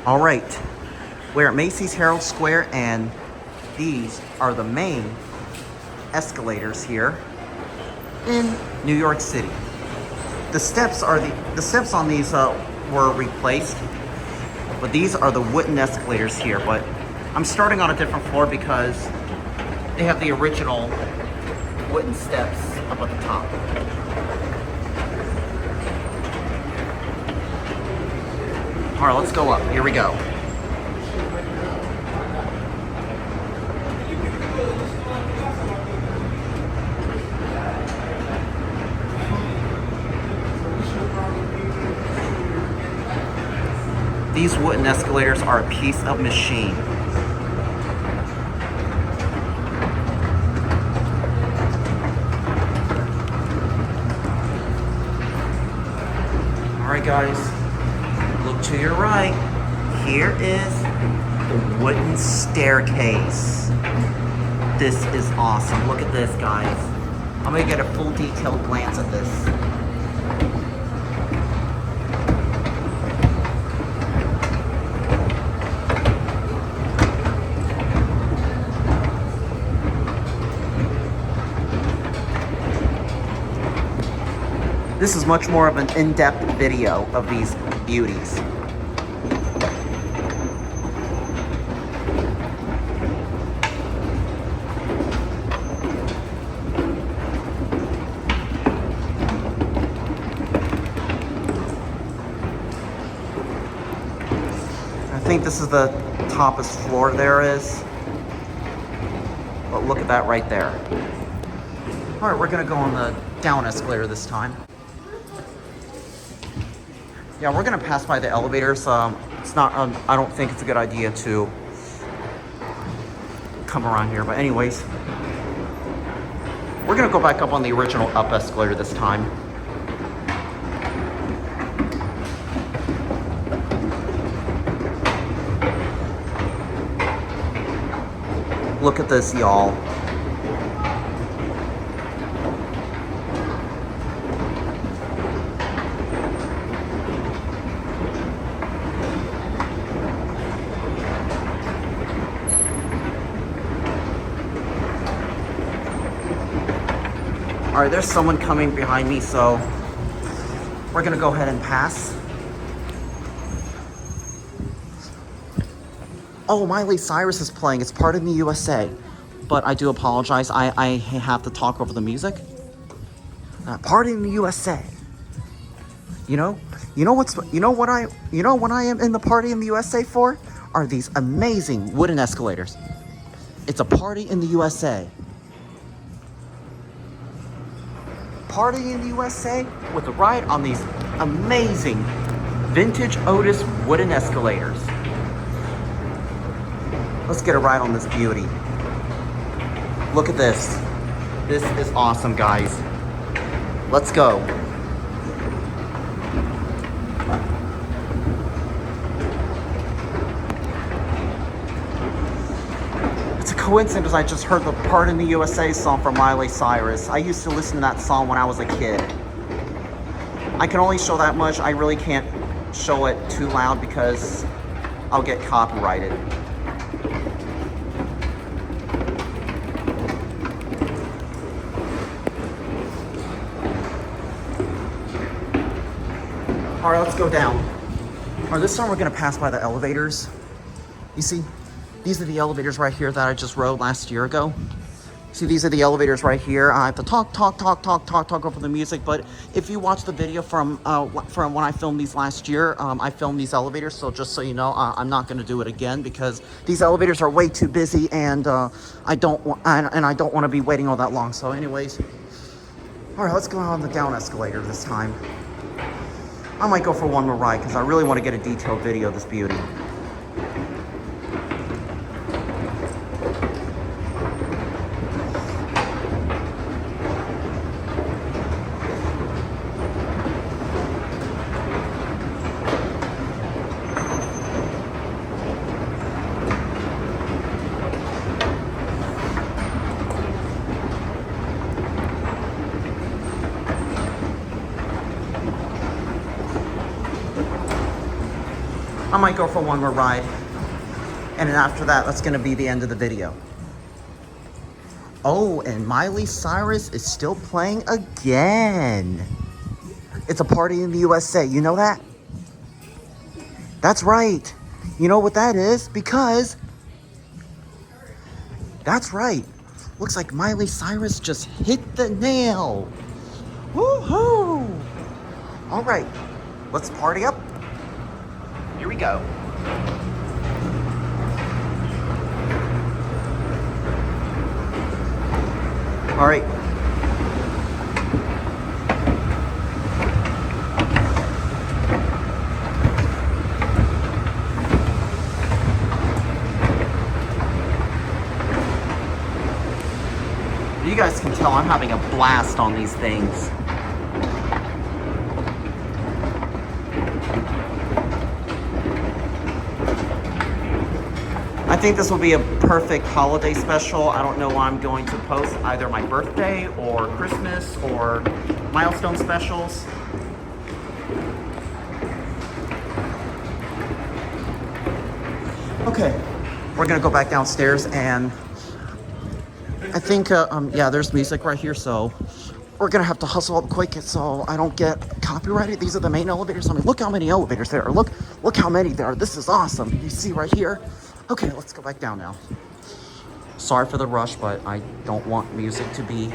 All right, we're at Macy's Herald Square, and these are the main escalators here in New York City. The steps on these were replaced, but these are the wooden escalators here. But I'm starting on a different floor because they have the original wooden steps up at the top. All right, let's go up. Here we go. These wooden escalators are a piece of machine. All right, guys. Look to your right. Here is the wooden staircase. This is awesome. Look at this, guys. I'm gonna get a full detailed glance at this. This is much more of an in-depth video of these beauties. I think this is the toppest floor there is. But look at that right there. All right, we're gonna go on the down escalator this time. Yeah, we're gonna pass by the elevators. It's not. I don't think it's a good idea to come around here. But anyways, we're gonna go back up on the original up escalator this time. Look at this, y'all. All right, there's someone coming behind me, so we're gonna go ahead and pass. Oh, Miley Cyrus is playing. It's Part in the USA. But I do apologize. I have to talk over the music. Party in the USA. You know what I am in the Party in the USA for? Are these amazing wooden escalators. It's a party in the USA. Party in the USA with a ride on these amazing vintage Otis wooden escalators. Let's get a ride on this beauty. Look at this. This is awesome, guys. Let's go. It's a coincidence I just heard the Part in the USA song from Miley Cyrus. I used to listen to that song when I was a kid. I can only show that much. I really can't show it too loud because I'll get copyrighted. All right, let's go down. All right, this time we're gonna pass by the elevators. You see, these are the elevators right here that I just rode last year ago. See, these are the elevators right here. I have to talk over the music, but if you watch the video from when I filmed these last year, I filmed these elevators, so just so you know, I'm not gonna do it again because these elevators are way too busy and I don't want to be waiting all that long. So anyways, all right, let's go on the down escalator this time. I might go for one more ride because I really want to get a detailed video of this beauty. I might go for one more ride. And then after that, that's gonna be the end of the video. Oh, and Miley Cyrus is still playing again. It's a party in the USA, you know that? That's right. You know what that is? Because, that's right. Looks like Miley Cyrus just hit the nail. Woohoo! All right, let's party up. Here we go. All right. You guys can tell I'm having a blast on these things. I think this will be a perfect holiday special. I don't know why I'm going to post either my birthday or Christmas or milestone specials. Okay, we're gonna go back downstairs and I think, yeah, there's music right here, so we're gonna have to hustle up quick so I don't get copyrighted. These are the main elevators. I mean, look how many elevators there are. Look how many there are. This is awesome. You see right here? Okay, let's go back down now. Sorry for the rush, but I don't want music to be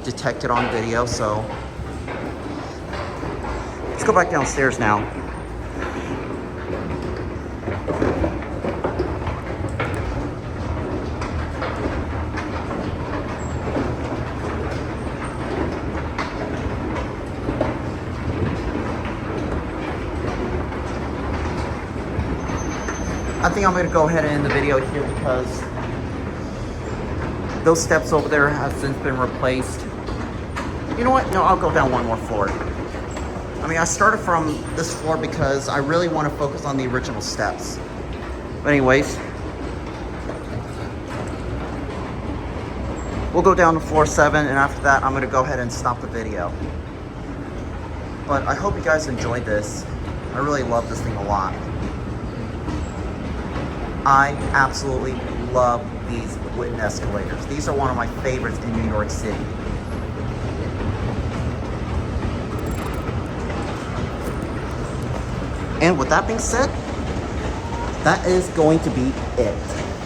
detected on video, so let's go back downstairs now. I think I'm gonna go ahead and end the video here because those steps over there have since been replaced. You know what? No, I'll go down one more floor. I mean, I started from this floor because I really want to focus on the original steps. But anyways, we'll go down to floor 7, and after that, I'm gonna go ahead and stop the video. But I hope you guys enjoyed this. I really love this thing a lot. I absolutely love these wooden escalators. These are one of my favorites in New York City. And with that being said, that is going to be it.